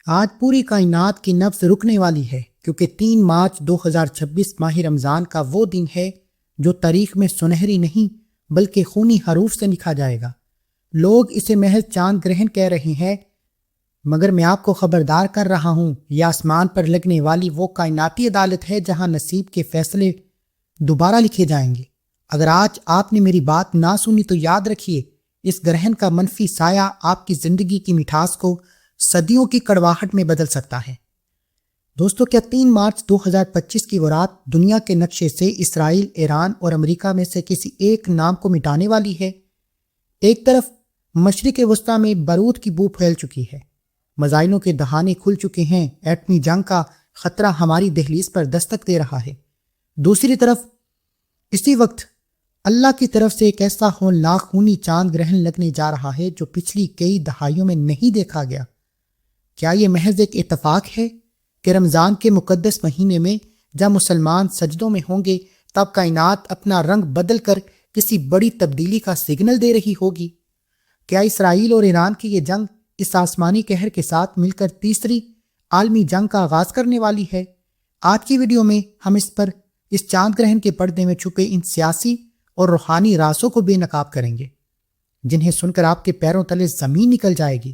آج پوری کائنات کی نبض رکنے والی ہے، کیونکہ 3 مارچ 2026 ماہ رمضان کا وہ دن ہے جو تاریخ میں سنہری نہیں بلکہ خونی حروف سے لکھا جائے گا۔ لوگ اسے محض چاند گرہن کہہ رہے ہیں، مگر میں آپ کو خبردار کر رہا ہوں، یہ آسمان پر لگنے والی وہ کائناتی عدالت ہے جہاں نصیب کے فیصلے دوبارہ لکھے جائیں گے۔ اگر آج آپ نے میری بات نہ سنی تو یاد رکھیے، اس گرہن کا منفی سایہ آپ کی زندگی کی مٹھاس کو صدیوں کی کڑواہٹ میں بدل سکتا ہے۔ دوستو، کیا 3 مارچ 2025 کی وہ رات دنیا کے نقشے سے اسرائیل، ایران اور امریکہ میں سے کسی ایک نام کو مٹانے والی ہے؟ ایک طرف مشرق وسطیٰ میں بارود کی بو پھیل چکی ہے، میزائلوں کے دہانے کھل چکے ہیں، ایٹمی جنگ کا خطرہ ہماری دہلیز پر دستک دے رہا ہے۔ دوسری طرف اسی وقت اللہ کی طرف سے ایک ایسا ہولناک خونی چاند گرہن لگنے جا رہا ہے جو پچھلی کئی دہائیوں میں نہیں دیکھا گیا۔ کیا یہ محض ایک اتفاق ہے کہ رمضان کے مقدس مہینے میں جب مسلمان سجدوں میں ہوں گے تب کائنات اپنا رنگ بدل کر کسی بڑی تبدیلی کا سگنل دے رہی ہوگی؟ کیا اسرائیل اور ایران کی یہ جنگ اس آسمانی قہر کے ساتھ مل کر تیسری عالمی جنگ کا آغاز کرنے والی ہے؟ آج کی ویڈیو میں ہم اس چاند گرہن کے پردے میں چھپے ان سیاسی اور روحانی رازوں کو بے نقاب کریں گے، جنہیں سن کر آپ کے پیروں تلے زمین نکل جائے گی۔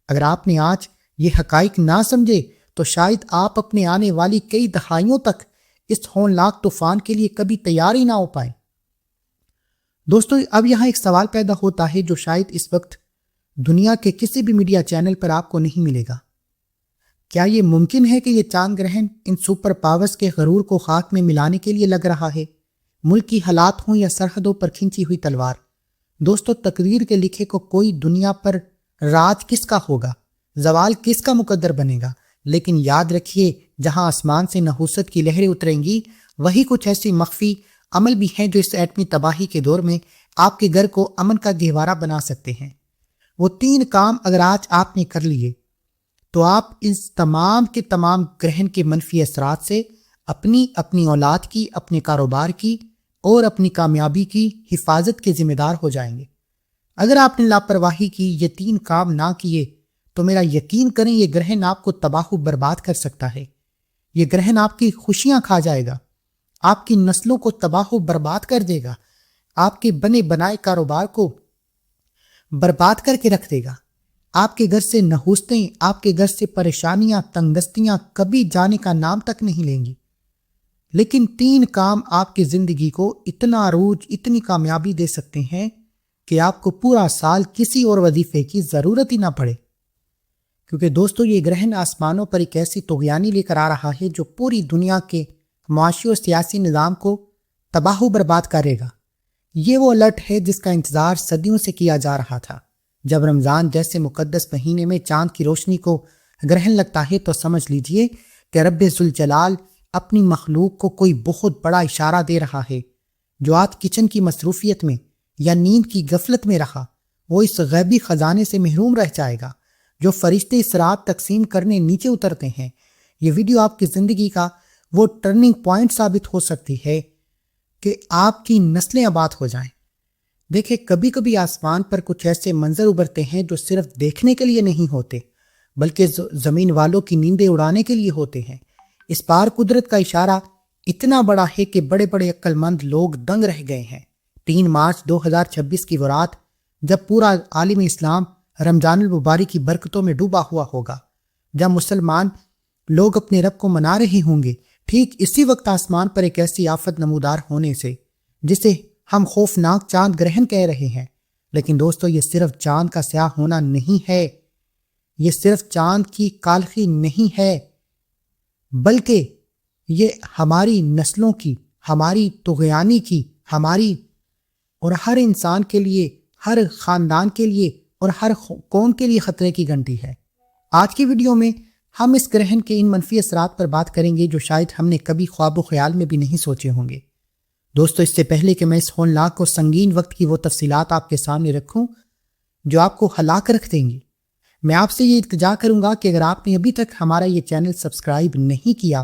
اگر آپ نے آج یہ حقائق نہ سمجھے تو شاید آپ اپنے آنے والی کئی دہائیوں تک اس ہولناک طوفان کے لیے کبھی تیار ہی نہ ہو پائیں۔ دوستو، اب یہاں ایک سوال پیدا ہوتا ہے جو شاید اس وقت دنیا کے کسی بھی میڈیا چینل پر آپ کو نہیں ملے گا۔ کیا یہ ممکن ہے کہ یہ چاند گرہن ان سپر پاورز کے غرور کو خاک میں ملانے کے لیے لگ رہا ہے؟ ملک کی حالات ہوں یا سرحدوں پر کھنچی ہوئی تلوار، دوستو تقدیر کے لکھے کو کوئی دنیا پر راج کس کا ہوگا، زوال کس کا مقدر بنے گا؟ لیکن یاد رکھیے، جہاں آسمان سے نحوست کی لہریں اتریں گی، وہی کچھ ایسی مخفی عمل بھی ہیں جو اس ایٹمی تباہی کے دور میں آپ کے گھر کو امن کا گہوارہ بنا سکتے ہیں۔ وہ 3 کام اگر آج آپ نے کر لیے تو آپ اس تمام کے تمام گرہن کے منفی اثرات سے اپنی اولاد کی، اپنے کاروبار کی اور اپنی کامیابی کی حفاظت کے ذمہ دار ہو جائیں گے۔ اگر آپ نے لاپرواہی کی، یہ 3 کام نہ کیے تو میرا یقین کریں یہ گرہن آپ کو تباہ و برباد کر سکتا ہے۔ یہ گرہن آپ کی خوشیاں کھا جائے گا، آپ کی نسلوں کو تباہ و برباد کر دے گا، آپ کے بنے بنائے کاروبار کو برباد کر کے رکھ دے گا۔ آپ کے گھر سے نحوستیں، آپ کے گھر سے پریشانیاں، تنگستیاں کبھی جانے کا نام تک نہیں لیں گی۔ لیکن 3 کام آپ کی زندگی کو اتنا عروج، اتنی کامیابی دے سکتے ہیں کہ آپ کو پورا سال کسی اور وظیفے کی ضرورت ہی نہ پڑے۔ کیونکہ دوستو، یہ گرہن آسمانوں پر ایک ایسی طغیانی لے کر آ رہا ہے جو پوری دنیا کے معاشی اور سیاسی نظام کو تباہ و برباد کرے گا۔ یہ وہ الرٹ ہے جس کا انتظار صدیوں سے کیا جا رہا تھا۔ جب رمضان جیسے مقدس مہینے میں چاند کی روشنی کو گرہن لگتا ہے تو سمجھ لیجئے کہ رب ذوالجلال اپنی مخلوق کو کوئی بہت بڑا اشارہ دے رہا ہے۔ جو آج کچن کی مصروفیت میں یا نیند کی غفلت میں رہا، وہ اس غیبی خزانے سے محروم رہ جائے گا۔ جو فرشتے اس رات تقسیم کرنے نیچے اترتے ہیں، یہ ویڈیو آپ کی زندگی کا وہ ٹرننگ پوائنٹ ثابت ہو سکتی ہے کہ آپ کی نسلیں آباد ہو جائیں۔ دیکھیں، کبھی کبھی آسمان پر کچھ ایسے منظر ابھرتے ہیں جو صرف دیکھنے کے لیے نہیں ہوتے بلکہ زمین والوں کی نیندیں اڑانے کے لیے ہوتے ہیں۔ اس پار قدرت کا اشارہ اتنا بڑا ہے کہ بڑے بڑے عقل مند لوگ دنگ رہ گئے ہیں۔ 3 مارچ 2026 کی وہ رات جب پورا عالم اسلام رمضان المبارک کی برکتوں میں ڈوبا ہوا ہوگا، جب مسلمان لوگ اپنے رب کو منا رہے ہوں گے، ٹھیک اسی وقت آسمان پر ایک ایسی آفت نمودار ہونے سے جسے ہم خوفناک چاند گرہن کہہ رہے ہیں۔ لیکن دوستو، یہ صرف چاند کا سیاہ ہونا نہیں ہے، یہ صرف چاند کی کالخی نہیں ہے، بلکہ یہ ہماری نسلوں کی، ہماری طغیانی کی، ہماری اور ہر انسان کے لیے، ہر خاندان کے لیے اور ہر قوم کے لیے خطرے کی گھنٹی ہے۔ آج کی ویڈیو میں ہم اس گرہن کے ان منفی اثرات پر بات کریں گے جو شاید ہم نے کبھی خواب و خیال میں بھی نہیں سوچے ہوں گے۔ دوستو، اس سے پہلے کہ میں اس ہولناک اور سنگین وقت کی وہ تفصیلات آپ کے سامنے رکھوں جو آپ کو ہلاک رکھ دیں گی، میں آپ سے یہ التجا کروں گا کہ اگر آپ نے ابھی تک ہمارا یہ چینل سبسکرائب نہیں کیا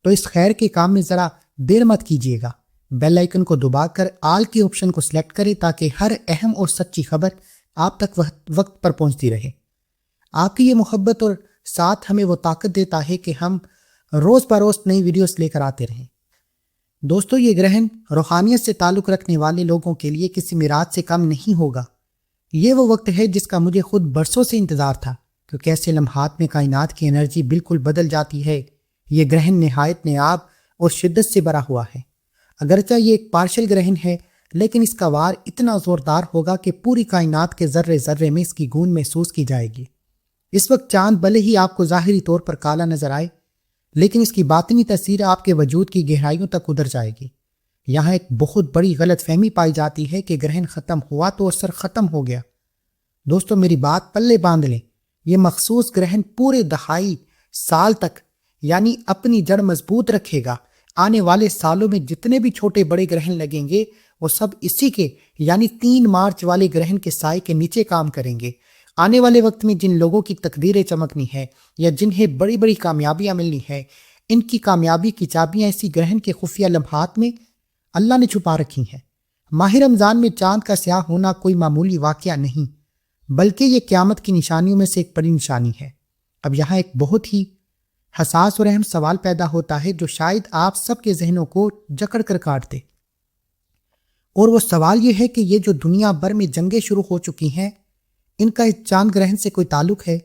تو اس خیر کے کام میں ذرا دیر مت کیجیے گا۔ بیل آئیکن کو دبا کر آل کے آپشن کو سلیکٹ کریں تاکہ ہر اہم اور سچی خبر آپ تک وقت پر پہنچتی رہے۔ آپ کی یہ محبت اور ساتھ ہمیں وہ طاقت دیتا ہے کہ ہم روز بروز نئی ویڈیوز لے کر آتے رہیں۔ دوستو، یہ گرہن روحانیت سے تعلق رکھنے والے لوگوں کے لیے کسی میراث سے کم نہیں ہوگا۔ یہ وہ وقت ہے جس کا مجھے خود برسوں سے انتظار تھا، کیونکہ ایسے لمحات میں کائنات کی انرجی بالکل بدل جاتی ہے۔ یہ گرہن نہایت نیاب اور شدت سے بھرا ہوا ہے۔ اگرچہ یہ ایک پارشل گرہن ہے، لیکن اس کا وار اتنا زوردار ہوگا کہ پوری کائنات کے ذرے ذرے میں اس کی گونج محسوس کی جائے گی۔ اس وقت چاند بھلے ہی آپ کو ظاہری طور پر کالا نظر آئے، لیکن اس کی باطنی تاثیر آپ کے وجود کی گہرائیوں تک ادھر جائے گی۔ یہاں ایک بہت بڑی غلط فہمی پائی جاتی ہے کہ گرہن ختم ہوا تو اثر ختم ہو گیا۔ دوستو، میری بات پلے باندھ لیں، یہ مخصوص گرہن پورے دہائی سال تک یعنی اپنی جڑ مضبوط رکھے گا۔ آنے والے سالوں میں جتنے بھی چھوٹے بڑے گرہن لگیں گے وہ سب اسی کے یعنی 3 مارچ والے گرہن کے سائے کے نیچے کام کریں گے۔ آنے والے وقت میں جن لوگوں کی تقدیریں چمکنی ہے یا جنہیں بڑی بڑی کامیابیاں ملنی ہے، ان کی کامیابی کی چابیاں اسی گرہن کے خفیہ لمحات میں اللہ نے چھپا رکھی ہیں۔ ماہ رمضان میں چاند کا سیاہ ہونا کوئی معمولی واقعہ نہیں، بلکہ یہ قیامت کی نشانیوں میں سے ایک بڑی نشانی ہے۔ اب یہاں ایک بہت ہی حساس اور اہم سوال پیدا ہوتا ہے جو شاید آپ سب کے ذہنوں کو جکڑ کر کاٹ دے، اور وہ سوال یہ ہے کہ یہ جو دنیا بھر میں جنگیں شروع ہو چکی ہیں، ان کا اس چاند گرہن سے کوئی تعلق ہے؟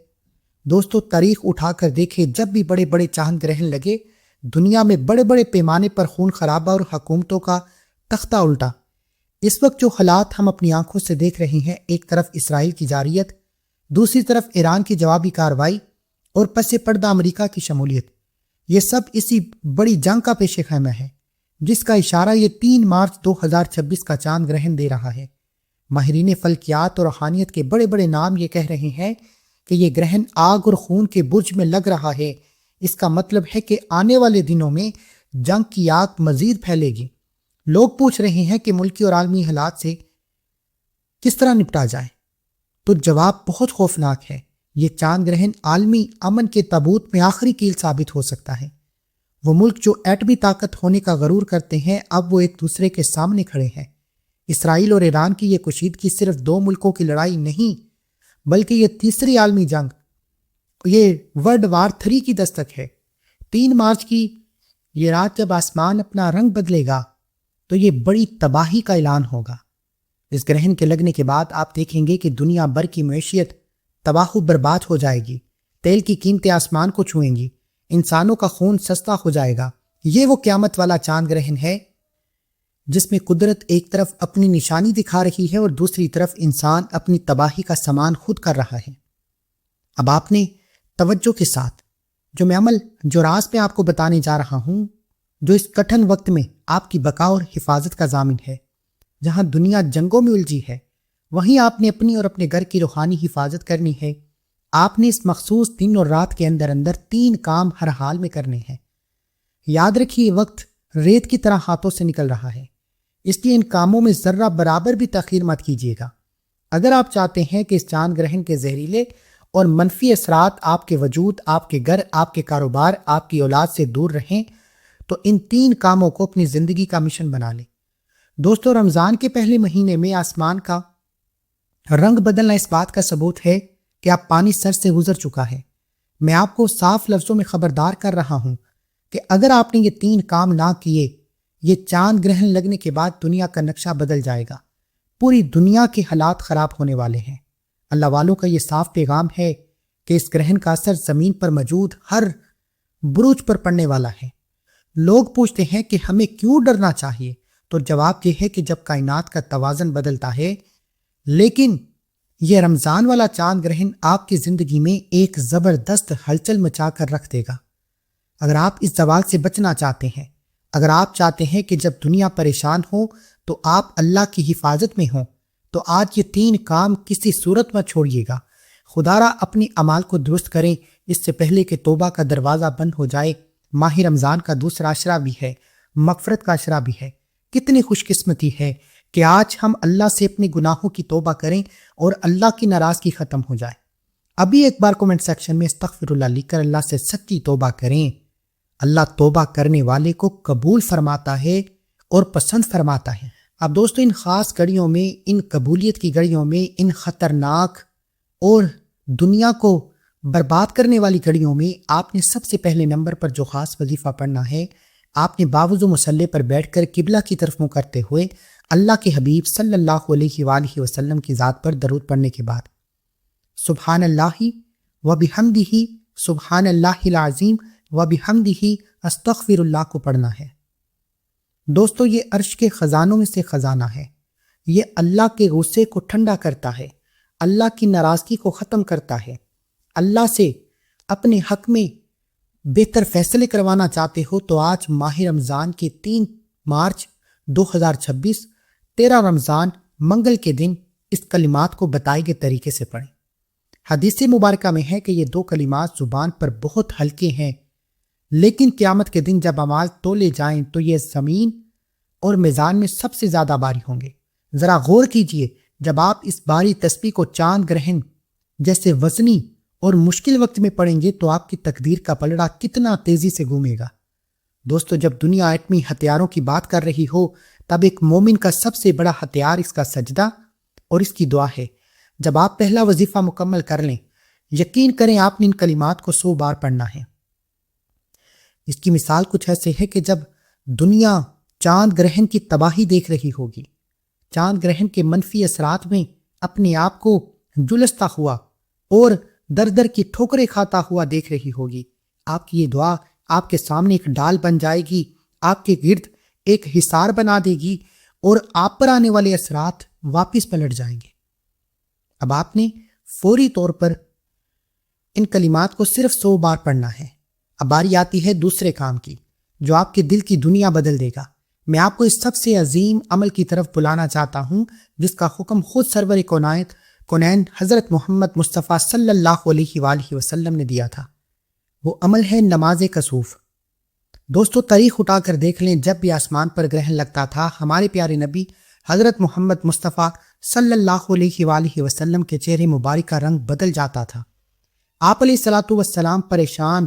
دوستو، تاریخ اٹھا کر دیکھیں، جب بھی بڑے بڑے چاند گرہن لگے، دنیا میں بڑے بڑے پیمانے پر خون خرابہ اور حکومتوں کا تختہ الٹا۔ اس وقت جو حالات ہم اپنی آنکھوں سے دیکھ رہے ہیں، ایک طرف اسرائیل کی جارحیت، دوسری طرف ایران کی جوابی کارروائی اور پس پردہ امریکہ کی شمولیت، یہ سب اسی بڑی جنگ کا پیش خیمہ ہے جس کا اشارہ یہ 3 مارچ 2026 کا چاند گرہن دے رہا ہے۔ ماہرین فلکیات اور روحانیت کے بڑے بڑے نام یہ کہہ رہے ہیں کہ یہ گرہن آگ اور خون کے برج میں لگ رہا ہے۔ اس کا مطلب ہے کہ آنے والے دنوں میں جنگ کی آگ مزید پھیلے گی۔ لوگ پوچھ رہے ہیں کہ ملکی اور عالمی حالات سے کس طرح نپٹا جائے، تو جواب بہت خوفناک ہے۔ یہ چاند گرہن عالمی امن کے تابوت میں آخری کیل ثابت ہو سکتا ہے۔ وہ ملک جو ایٹمی طاقت ہونے کا غرور کرتے ہیں، اب وہ ایک دوسرے کے سامنے کھڑے ہیں۔ اسرائیل اور ایران کی یہ کشیدگی صرف 2 ملکوں کی لڑائی نہیں، بلکہ یہ تیسری عالمی جنگ، یہ ورلڈ وار 3 کی دستک ہے۔ 3 مارچ کی یہ رات جب آسمان اپنا رنگ بدلے گا تو یہ بڑی تباہی کا اعلان ہوگا۔ اس گرہن کے لگنے کے بعد آپ دیکھیں گے کہ دنیا بھر کی معیشت تباہ و برباد ہو جائے گی، تیل کی قیمتیں آسمان کو چھوئیں گی، انسانوں کا خون سستا ہو جائے گا۔ یہ وہ قیامت والا چاند گرہن ہے جس میں قدرت ایک طرف اپنی نشانی دکھا رہی ہے اور دوسری طرف انسان اپنی تباہی کا سامان خود کر رہا ہے۔ اب آپ نے توجہ کے ساتھ جو راز میں آپ کو بتانے جا رہا ہوں، جو اس کٹھن وقت میں آپ کی بقا اور حفاظت کا ضامن ہے، جہاں دنیا جنگوں میں الجھی ہے، وہیں آپ نے اپنی اور اپنے گھر کی روحانی حفاظت کرنی ہے۔ آپ نے اس مخصوص دن اور رات کے اندر 3 کام ہر حال میں کرنے ہیں۔ یاد رکھیے، وقت ریت کی طرح ہاتھوں سے نکل رہا ہے، اس لیے ان کاموں میں ذرہ برابر بھی تاخیر مت کیجیے گا۔ اگر آپ چاہتے ہیں کہ اس چاند گرہن کے زہریلے اور منفی اثرات آپ کے وجود، آپ کے گھر، آپ کے کاروبار، آپ کی اولاد سے دور رہیں، تو ان 3 کاموں کو اپنی زندگی کا مشن بنا لیں۔ دوستو، رمضان کے پہلے مہینے میں آسمان کا رنگ بدلنا اس بات کا ثبوت ہے کہ اب پانی سر سے گزر چکا ہے۔ میں آپ کو صاف لفظوں میں خبردار کر رہا ہوں کہ اگر آپ نے یہ 3 کام نہ کیے، یہ چاند گرہن لگنے کے بعد دنیا کا نقشہ بدل جائے گا۔ پوری دنیا کے حالات خراب ہونے والے ہیں۔ اللہ والوں کا یہ صاف پیغام ہے کہ اس گرہن کا اثر زمین پر موجود ہر بروج پر پڑنے والا ہے۔ لوگ پوچھتے ہیں کہ ہمیں کیوں ڈرنا چاہیے، تو جواب یہ ہے کہ جب کائنات کا توازن بدلتا ہے، لیکن یہ رمضان والا چاند گرہن آپ کی زندگی میں ایک زبردست ہلچل مچا کر رکھ دے گا۔ اگر آپ اس زوال سے بچنا چاہتے ہیں، اگر آپ چاہتے ہیں کہ جب دنیا پریشان ہو تو آپ اللہ کی حفاظت میں ہوں، تو آج یہ 3 کام کسی صورت میں چھوڑیے گا۔ خدا را اپنی اعمال کو درست کریں اس سے پہلے کہ توبہ کا دروازہ بند ہو جائے۔ ماہ رمضان کا دوسرا اشرہ بھی ہے، مغفرت کا اشرہ بھی ہے۔ کتنی خوش قسمتی ہے کہ آج ہم اللہ سے اپنے گناہوں کی توبہ کریں اور اللہ کی ناراضگی ختم ہو جائے۔ ابھی ایک بار کومنٹ سیکشن میں استغفر اللہ لکھ کر اللہ سے سچی توبہ کریں۔ اللہ توبہ کرنے والے کو قبول فرماتا ہے اور پسند فرماتا ہے۔ اب دوستو، ان خاص گھڑیوں میں، ان قبولیت کی گھڑیوں میں، ان خطرناک اور دنیا کو برباد کرنے والی گھڑیوں میں آپ نے سب سے پہلے نمبر پر جو خاص وظیفہ پڑھنا ہے، آپ نے باوضو مصلی پر بیٹھ کر قبلہ کی طرف منہ کرتے ہوئے اللہ کے حبیب صلی اللہ علیہ وآلہ وسلم کی ذات پر درود پڑھنے کے بعد سبحان اللہ و بحمدہ سبحان اللہ العظیم و بحمدہ استغفر اللہ کو پڑھنا ہے۔ دوستو، یہ عرش کے خزانوں میں سے خزانہ ہے۔ یہ اللہ کے غصے کو ٹھنڈا کرتا ہے، اللہ کی ناراضگی کو ختم کرتا ہے۔ اللہ سے اپنے حق میں بہتر فیصلے کروانا چاہتے ہو تو آج ماہ رمضان کے 3 مارچ 2026 13 رمضان منگل کے دن اس کلمات کو بتائے گئے طریقے سے پڑھیں۔ حدیث مبارکہ میں ہے کہ یہ 2 کلمات زبان پر بہت ہلکے ہیں، لیکن قیامت کے دن جب اعمال تولے جائیں تو یہ زمین اور میزان میں سب سے زیادہ بھاری ہوں گے۔ ذرا غور کیجئے، جب آپ اس بھاری تسبیح کو چاند گرہن جیسے وزنی اور مشکل وقت میں پڑھیں گے تو آپ کی تقدیر کا پلڑا کتنا تیزی سے گھومے گا۔ دوستو، جب دنیا ایٹمی ہتھیاروں کی بات کر رہی ہو تب ایک مومن کا سب سے بڑا ہتھیار اس کا سجدہ اور اس کی دعا ہے۔ جب آپ پہلا وظیفہ مکمل کر لیں، یقین کریں آپ نے ان کلمات کو 100 بار پڑھنا ہے۔ اس کی مثال کچھ ایسے ہے کہ جب دنیا چاند گرہن کی تباہی دیکھ رہی ہوگی، چاند گرہن کے منفی اثرات میں اپنے آپ کو جلستا ہوا اور در در کی ٹھوکریں کھاتا ہوا دیکھ رہی ہوگی، آپ کی یہ دعا آپ کے سامنے ایک ڈال بن جائے گی، آپ کے گرد ایک حصار بنا دے گی اور آپ پر آنے والے اثرات واپس پلٹ جائیں گے۔ اب آپ نے فوری طور پر ان کلمات کو صرف 100 بار پڑھنا ہے۔ اب باری آتی ہے دوسرے کام کی جو آپ کے دل کی دنیا بدل دے گا۔ میں آپ کو اس سب سے عظیم عمل کی طرف بلانا چاہتا ہوں جس کا حکم خود سرور کونین حضرت محمد مصطفیٰ صلی اللہ علیہ وآلہ وسلم نے دیا تھا۔ وہ عمل ہے نماز کسوف۔ دوستو، تاریخ اٹھا کر دیکھ لیں، جب بھی آسمان پر گرہن لگتا تھا ہمارے پیارے نبی حضرت محمد مصطفیٰ صلی اللہ علیہ وآلہ وسلم کے چہرے مبارک کا رنگ بدل جاتا تھا۔ آپ علیہ الصلوۃ والسلام پریشان۔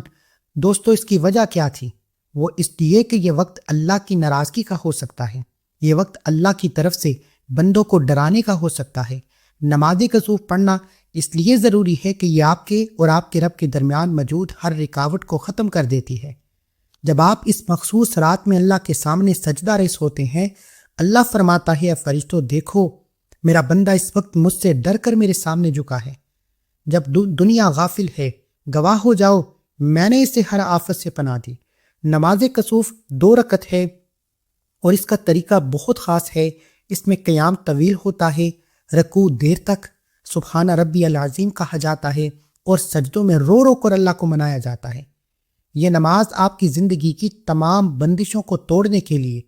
دوستو، اس کی وجہ کیا تھی؟ وہ اس لیے کہ یہ وقت اللہ کی ناراضگی کا ہو سکتا ہے، یہ وقت اللہ کی طرف سے بندوں کو ڈرانے کا ہو سکتا ہے۔ نماز کسوف پڑھنا اس لیے ضروری ہے کہ یہ آپ کے اور آپ کے رب کے درمیان موجود ہر رکاوٹ کو ختم کر دیتی ہے۔ جب آپ اس مخصوص رات میں اللہ کے سامنے سجدہ ریز ہوتے ہیں، اللہ فرماتا ہے، اے فرشتوں دیکھو میرا بندہ اس وقت مجھ سے ڈر کر میرے سامنے جھکا ہے۔ جب دنیا غافل ہے، گواہ ہو جاؤ میں نے اسے ہر آفت سے پناہ دی۔ نماز کسوف 2 رکعت ہے اور اس کا طریقہ بہت خاص ہے۔ اس میں قیام طویل ہوتا ہے، رکوع دیر تک سبحان ربی العظیم کہا جاتا ہے اور سجدوں میں رو رو کر اللہ کو منایا جاتا ہے۔ یہ نماز آپ کی زندگی کی تمام بندشوں کو توڑنے کے لیے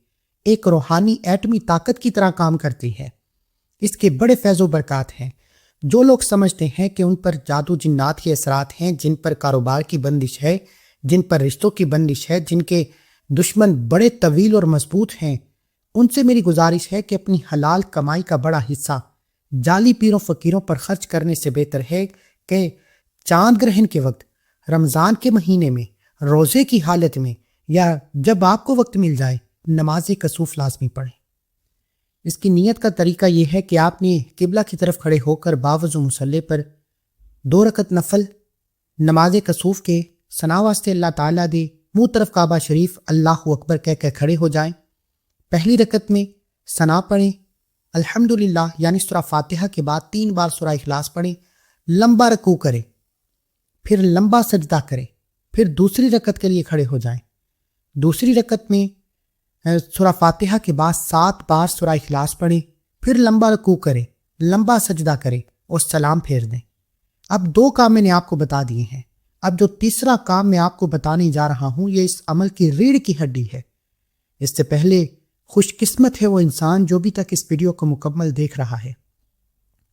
ایک روحانی ایٹمی طاقت کی طرح کام کرتی ہے۔ اس کے بڑے فیض و برکات ہیں۔ جو لوگ سمجھتے ہیں کہ ان پر جادو جنات کے اثرات ہیں، جن پر کاروبار کی بندش ہے، جن پر رشتوں کی بندش ہے، جن کے دشمن بڑے طویل اور مضبوط ہیں، ان سے میری گزارش ہے کہ اپنی حلال کمائی کا بڑا حصہ جعلی پیروں فقیروں پر خرچ کرنے سے بہتر ہے کہ چاند گرہن کے وقت، رمضان کے مہینے میں، روزے کی حالت میں یا جب آپ کو وقت مل جائے نماز کسوف لازمی پڑھیں۔ اس کی نیت کا طریقہ یہ ہے کہ آپ نے قبلہ کی طرف کھڑے ہو کر باوضو مصلی پر 2 رکعت نفل نماز کسوف کے ثنا واسطے اللہ تعالیٰ دے منہ طرف کعبہ شریف اللہ اکبر کہہ کر کھڑے ہو جائیں۔ پہلی رکعت میں ثنا پڑھیں، الحمدللہ یعنی سورہ فاتحہ کے بعد 3 بار سورہ اخلاص پڑھیں، لمبا رکوع کریں، پھر لمبا سجدہ کریں، پھر دوسری رکعت کے لیے کھڑے ہو جائیں۔ دوسری رکعت میں سورہ فاتحہ کے بعد 7 بار سورہ اخلاص پڑھیں، پھر لمبا رکوع کریں، لمبا سجدہ کریں اور سلام پھیر دیں۔ اب 2 کام میں نے آپ کو بتا دیے ہیں۔ اب جو تیسرا کام میں آپ کو بتانے جا رہا ہوں یہ اس عمل کی ریڑھ کی ہڈی ہے۔ اس سے پہلے خوش قسمت ہے وہ انسان جو بھی تک اس ویڈیو کو مکمل دیکھ رہا ہے۔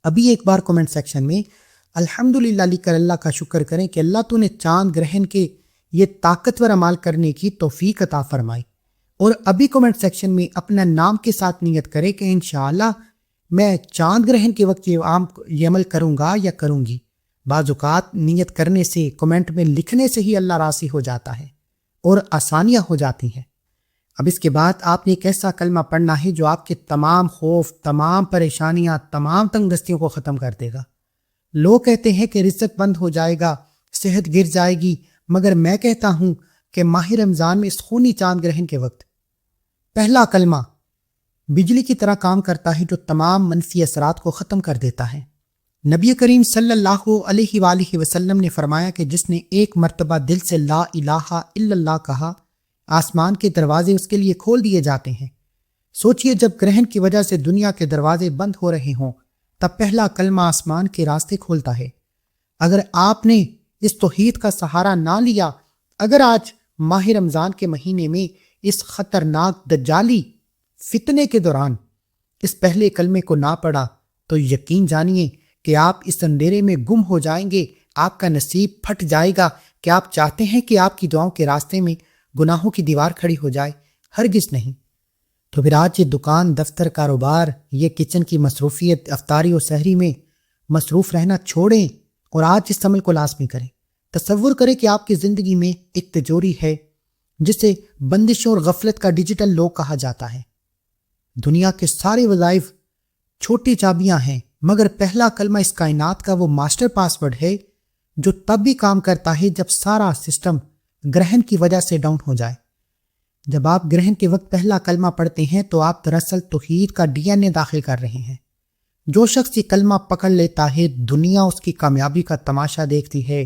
ابھی ایک بار کمنٹ سیکشن میں الحمدللہ لکھ کر اللہ کا شکر کریں کہ اللہ تو نے چاند گرہن کے یہ طاقتور عمل کرنے کی توفیق عطا فرمائی، اور ابھی کمنٹ سیکشن میں اپنا نام کے ساتھ نیت کرے کہ انشاءاللہ میں چاند گرہن کے وقت یہ عمل کروں گا یا کروں گی۔ بعض اوقات نیت کرنے سے، کمنٹ میں لکھنے سے ہی اللہ راضی ہو جاتا ہے اور آسانیاں ہو جاتی ہیں۔ اب اس کے بعد آپ نے ایک ایسا کلمہ پڑھنا ہے جو آپ کے تمام خوف، تمام پریشانیاں، تمام تنگ دستیوں کو ختم کر دے گا۔ لوگ کہتے ہیں کہ رزق بند ہو جائے گا، صحت گر جائے گی، مگر میں کہتا ہوں کہ ماہ رمضان میں اس خونی چاند گرہن کے وقت پہلا کلمہ بجلی کی طرح کام کرتا ہے جو تمام منفی اثرات کو ختم کر دیتا ہے۔ نبی کریم صلی اللہ علیہ وآلہ وسلم نے فرمایا کہ جس نے ایک مرتبہ دل سے لا الہ الا اللہ کہا، آسمان کے دروازے اس کے لیے کھول دیے جاتے ہیں۔ سوچئے جب گرہن کی وجہ سے دنیا کے دروازے بند ہو رہے ہوں تب پہلا کلمہ آسمان کے راستے کھولتا ہے۔ اگر آپ نے اس توحید کا سہارا نہ لیا، اگر آج ماہ رمضان کے مہینے میں اس خطرناک دجالی فتنے کے دوران اس پہلے کلمے کو نہ پڑھا، تو یقین جانیے کہ آپ اس اندھیرے میں گم ہو جائیں گے، آپ کا نصیب پھٹ جائے گا۔ کہ آپ چاہتے ہیں کہ آپ کی دعاؤں کے راستے میں گناہوں کی دیوار کھڑی ہو جائے؟ ہرگز نہیں۔ تو پھر آج یہ دکان، دفتر، کاروبار، یہ کچن کی مصروفیت، افطاری و سحری میں مصروف رہنا چھوڑیں اور آج اس عمل کو لازمی کریں۔ تصور کریں کہ آپ کی زندگی میں ایک تجوری ہے جسے بندشوں اور غفلت کا ڈیجیٹل لوک کہا جاتا ہے۔ دنیا کے سارے وظائف چھوٹی چابیاں ہیں، مگر پہلا کلمہ اس کائنات کا وہ ماسٹر پاس ورڈ ہے جو تب بھی کام کرتا ہے جب سارا سسٹم گرہن کی وجہ سے ڈاؤن ہو جائے۔ جب آپ گرہن کے وقت پہلا کلمہ پڑھتے ہیں تو آپ دراصل توحید کا ڈی این اے داخل کر رہے ہیں۔ جو شخص یہ کلمہ پکڑ لیتا ہے، دنیا اس کی کامیابی کا تماشا دیکھتی ہے۔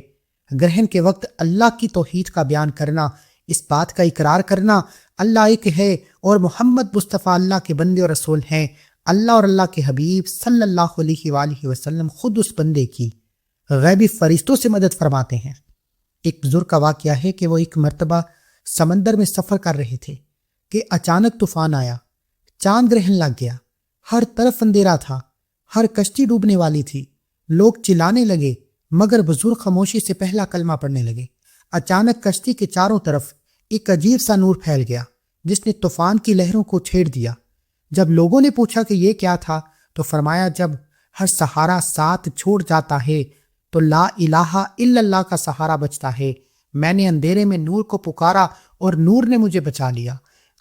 گرہن کے وقت اللہ کی توحید کا بیان کرنا، اس بات کا اقرار کرنا اللہ ایک ہے اور محمد مصطفیٰ اللہ کے بندے اور رسول ہیں، اللہ اور اللہ کے حبیب صلی اللہ علیہ وآلہ وسلم خود اس بندے کی غیبی فرشتوں سے مدد فرماتے ہیں۔ ایک بزرگ کا واقعہ ہے کہ وہ ایک مرتبہ سمندر میں سفر کر رہے تھے کہ اچانک طوفان آیا، چاند گرہن لگ گیا، ہر طرف اندھیرا تھا، ہر کشتی ڈوبنے والی تھی، لوگ چلانے لگے، مگر بزرگ خاموشی سے پہلا کلمہ پڑھنے لگے۔ اچانک کشتی کے چاروں طرف ایک عجیب سا نور پھیل گیا جس نے طوفان کی لہروں کو چھیڑ دیا۔ جب لوگوں نے پوچھا کہ یہ کیا تھا تو فرمایا، جب ہر سہارا ساتھ چھوڑ جاتا ہے تو لا الہ الا اللہ کا سہارا بچتا ہے۔ میں نے اندھیرے میں نور کو پکارا اور نور نے مجھے بچا لیا۔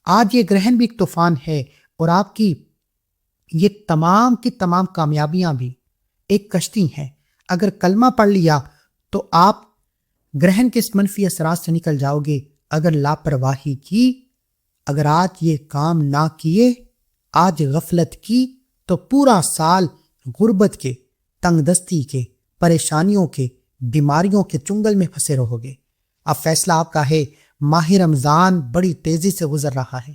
آج یہ گرہن بھی ایک طوفان ہے اور آپ کی یہ تمام کی تمام کامیابیاں بھی ایک کشتی ہیں۔ اگر کلمہ پڑھ لیا تو آپ گرہن کے اس منفی اثرات سے نکل جاؤ گے۔ اگر لاپرواہی کی، اگر آج یہ کام نہ کیے، آج غفلت کی، تو پورا سال غربت کے، تنگ دستی کے، پریشانیوں کے، بیماریوں کے چنگل میں پھنسے رہو گے۔ اب فیصلہ آپ کا ہے۔ ماہ رمضان بڑی تیزی سے گزر رہا ہے۔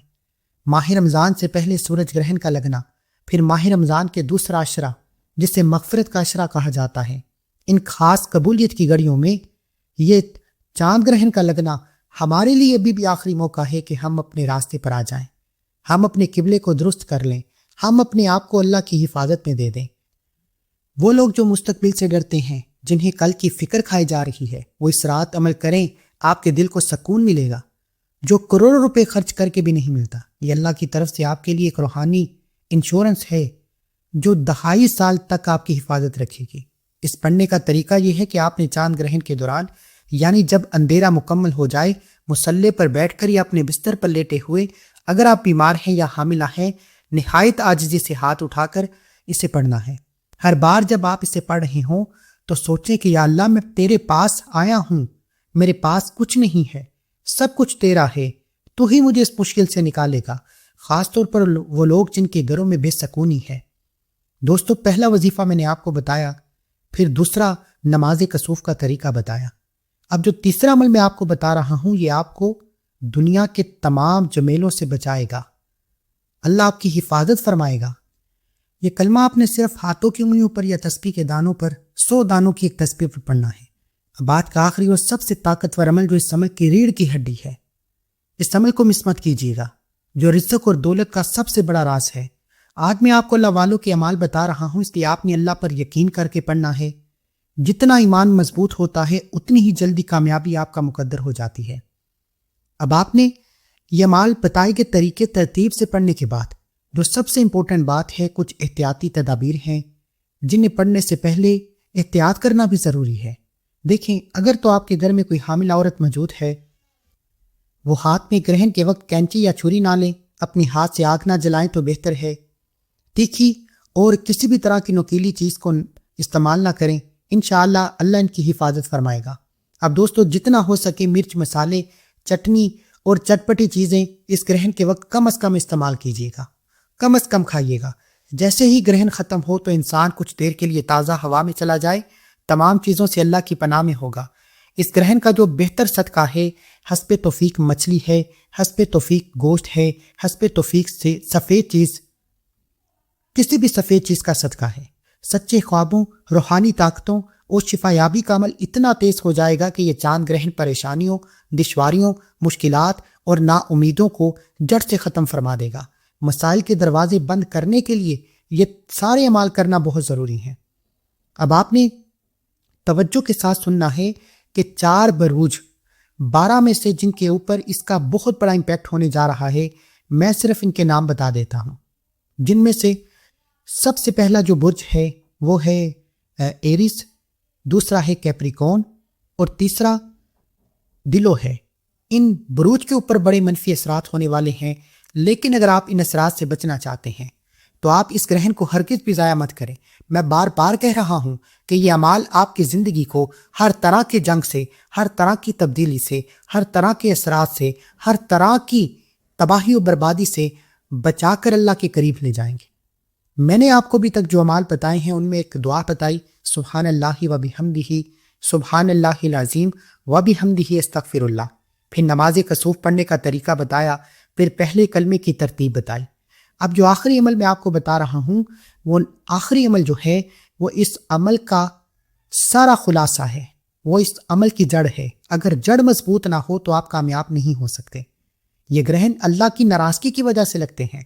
ماہ رمضان سے پہلے سورج گرہن کا لگنا، پھر ماہ رمضان کے دوسرا عشرہ جسے مغفرت کا عشرہ کہا جاتا ہے، ان خاص قبولیت کی گھڑیوں میں یہ چاند گرہن کا لگنا ہمارے لیے ابھی بھی آخری موقع ہے کہ ہم اپنے راستے پر آ جائیں، ہم اپنے قبلے کو درست کر لیں، ہم اپنے آپ کو اللہ کی حفاظت میں دے دیں۔ وہ لوگ جو مستقبل سے ڈرتے ہیں، جنہیں کل کی فکر کھائی جا رہی ہے، وہ اس رات عمل کریں، آپ کے دل کو سکون ملے گا جو کروڑوں روپے خرچ کر کے بھی نہیں ملتا۔ یہ اللہ کی طرف سے آپ کے لیے ایک روحانی انشورنس ہے جو دہائی سال تک آپ کی حفاظت رکھے گی۔ اس پڑھنے کا طریقہ یہ ہے کہ آپ نے چاند گرہن کے دوران، یعنی جب اندھیرا مکمل ہو جائے، مصلے پر بیٹھ کر یا اپنے بستر پر لیٹے ہوئے، اگر آپ بیمار ہیں یا حاملہ ہیں، نہایت عاجزی سے ہاتھ اٹھا کر اسے پڑھنا ہے۔ ہر بار جب آپ اسے پڑھ رہے ہوں تو سوچیں کہ یا اللہ، میں تیرے پاس آیا ہوں، میرے پاس کچھ نہیں ہے، سب کچھ تیرا ہے، تو ہی مجھے اس مشکل سے نکالے گا۔ خاص طور پر وہ لوگ جن کے گھروں میں بے سکونی ہے۔ دوستو، پہلا وظیفہ میں نے آپ کو بتایا، پھر دوسرا نماز کسوف کا طریقہ بتایا۔ اب جو تیسرا عمل میں آپ کو بتا رہا ہوں، یہ آپ کو دنیا کے تمام جمیلوں سے بچائے گا، اللہ آپ کی حفاظت فرمائے گا۔ یہ کلمہ آپ نے صرف ہاتھوں کی انگلیوں پر یا تسبیح کے دانوں پر، 100 دانوں کی ایک تسبیح پر پڑھنا ہے۔ اب بات کا آخری اور سب سے طاقتور عمل جو اس عمل کی ریڑھ کی ہڈی ہے، اس عمل کو مس مت کیجیے گا، جو رزق اور دولت کا سب سے بڑا راز ہے۔ آج میں آپ کو اللہ والوں کے اعمال بتا رہا ہوں، اس لیے آپ نے اللہ پر یقین کر کے پڑھنا ہے۔ جتنا ایمان مضبوط ہوتا ہے اتنی ہی جلدی کامیابی آپ کا مقدر ہو جاتی ہے۔ اب آپ نے یہ اعمال بتائے گئے طریقے ترتیب سے پڑھنے کے بعد جو سب سے امپورٹنٹ بات ہے، کچھ احتیاطی تدابیر ہیں جنہیں پڑھنے سے پہلے احتیاط کرنا بھی ضروری ہے۔ دیکھیں، اگر تو آپ کے گھر میں کوئی حاملہ عورت موجود ہے، وہ ہاتھ میں گرہن کے وقت کینچی یا چھری نہ لیں، اپنی ہاتھ سے آگ نہ جلائیں تو بہتر ہے۔ تیکھی اور کسی بھی طرح کی نوکیلی چیز کو استعمال نہ کریں، انشاءاللہ اللہ ان کی حفاظت فرمائے گا۔ اب دوستو جتنا ہو سکے مرچ مسالے چٹنی اور چٹپٹی چیزیں اس گرہن کے وقت کم از کم استعمال کیجیے گا، کم از کم کھائیے گا۔ جیسے ہی گرہن ختم ہو تو انسان کچھ دیر کے لیے تازہ ہوا میں چلا جائے، تمام چیزوں سے اللہ کی پناہ میں ہوگا۔ اس گرہن کا جو بہتر صدقہ ہے حسب توفیق مچھلی ہے، حسب توفیق گوشت ہے، حسب توفیق سے سفید چیز، کسی بھی سفید چیز کا صدقہ ہے۔ سچے خوابوں، روحانی طاقتوں اور شفا یابی کا عمل اتنا تیز ہو جائے گا کہ یہ چاند گرہن پریشانیوں، دشواریوں، مشکلات اور نا امیدوں کو جڑ سے ختم فرما دے گا۔ مسائل کے دروازے بند کرنے کے لیے یہ سارے اعمال کرنا بہت ضروری ہیں۔ اب آپ نے توجہ کے ساتھ سننا ہے کہ 4 بروج 12 میں سے جن کے اوپر اس کا بہت بڑا امپیکٹ ہونے جا رہا ہے، میں صرف ان کے نام بتا دیتا ہوں، جن میں سے سب سے پہلا جو برج ہے وہ ہے ایریس، دوسرا ہے کیپریکون اور تیسرا دلو ہے۔ ان بروج کے اوپر بڑے منفی اثرات ہونے والے ہیں، لیکن اگر آپ ان اثرات سے بچنا چاہتے ہیں تو آپ اس گرہن کو ہرگز بھی ضائع مت کریں۔ میں بار بار کہہ رہا ہوں کہ یہ اعمال آپ کی زندگی کو ہر طرح کے جنگ سے، ہر طرح کی تبدیلی سے، ہر طرح کے اثرات سے، ہر طرح کی تباہی و بربادی سے بچا کر اللہ کے قریب لے جائیں گے۔ میں نے آپ کو بھی تک جو اعمال بتائے ہیں ان میں ایک دعا بتائی، سبحان اللہ و بحمدہ، سبحان اللہ العظیم و بحمدہ استغفر اللہ۔ پھر نماز کسوف پڑھنے کا طریقہ بتایا، پھر پہلے کلمے کی ترتیب بتائی۔ اب جو آخری عمل میں آپ کو بتا رہا ہوں، وہ آخری عمل جو ہے وہ اس عمل کا سارا خلاصہ ہے، وہ اس عمل کی جڑ ہے۔ اگر جڑ مضبوط نہ ہو تو آپ کامیاب نہیں ہو سکتے۔ یہ گرہن اللہ کی ناراضگی کی وجہ سے لگتے ہیں۔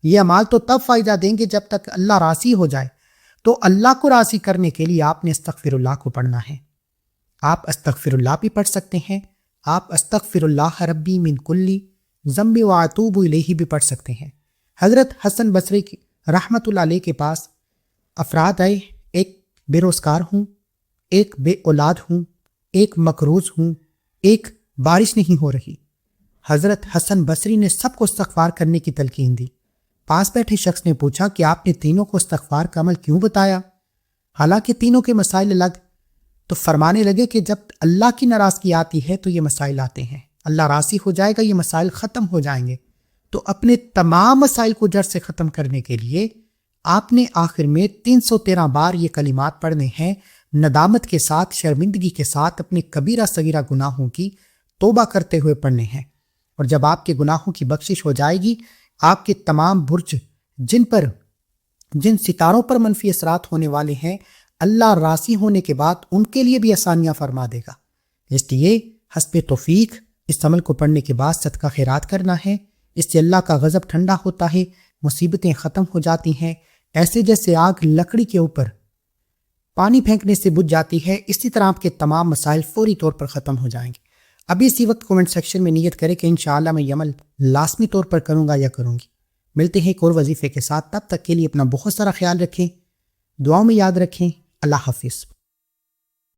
یہ اعمال تو تب فائدہ دیں گے جب تک اللہ راضی ہو جائے۔ تو اللہ کو راضی کرنے کے لیے آپ نے استغفر اللہ کو پڑھنا ہے۔ آپ استغفر اللہ بھی پڑھ سکتے ہیں، آپ استغفر اللہ ربی من کلی ذنب و اتوب الیہ بھی پڑھ سکتے ہیں۔ حضرت حسن بصری رحمت اللہ علیہ کے پاس افراد آئے، ایک بے روزگار ہوں، ایک بے اولاد ہوں، ایک مقروض ہوں، ایک بارش نہیں ہو رہی۔ حضرت حسن بصری نے سب کو استغفار کرنے کی تلقین دی۔ پاس بیٹھے شخص نے پوچھا کہ آپ نے تینوں کو استغفار کا عمل کیوں بتایا، حالانکہ تینوں کے مسائل الگ؟ تو فرمانے لگے کہ جب اللہ کی ناراضگی آتی ہے تو یہ مسائل آتے ہیں، اللہ راضی ہو جائے گا یہ مسائل ختم ہو جائیں گے۔ تو اپنے تمام مسائل کو جڑ سے ختم کرنے کے لیے آپ نے آخر میں 313 بار یہ کلمات پڑھنے ہیں، ندامت کے ساتھ، شرمندگی کے ساتھ، اپنے کبیرہ صغیرہ گناہوں کی توبہ کرتے ہوئے پڑھنے ہیں۔ اور جب آپ کے گناہوں کی بخشش ہو جائے گی، آپ کے تمام برج جن ستاروں پر منفی اثرات ہونے والے ہیں، اللہ راضی ہونے کے بعد ان کے لیے بھی آسانیاں فرما دے گا۔ اس لیے حسب توفیق اس عمل کو پڑھنے کے بعد صدقہ خیرات کرنا ہے۔ اس سے اللہ کا غضب ٹھنڈا ہوتا ہے، مصیبتیں ختم ہو جاتی ہیں۔ ایسے جیسے آگ لکڑی کے اوپر پانی پھینکنے سے بجھ جاتی ہے، اسی طرح آپ کے تمام مسائل فوری طور پر ختم ہو جائیں گے۔ ابھی اسی وقت کومنٹ سیکشن میں نیت کریں کہ انشاءاللہ میں یہ عمل لازمی طور پر کروں گا یا کروں گی۔ ملتے ہیں ایک اور وظیفے کے ساتھ، تب تک کے لیے اپنا بہت سارا خیال رکھیں، دعاؤں میں یاد رکھیں۔ اللہ حافظ۔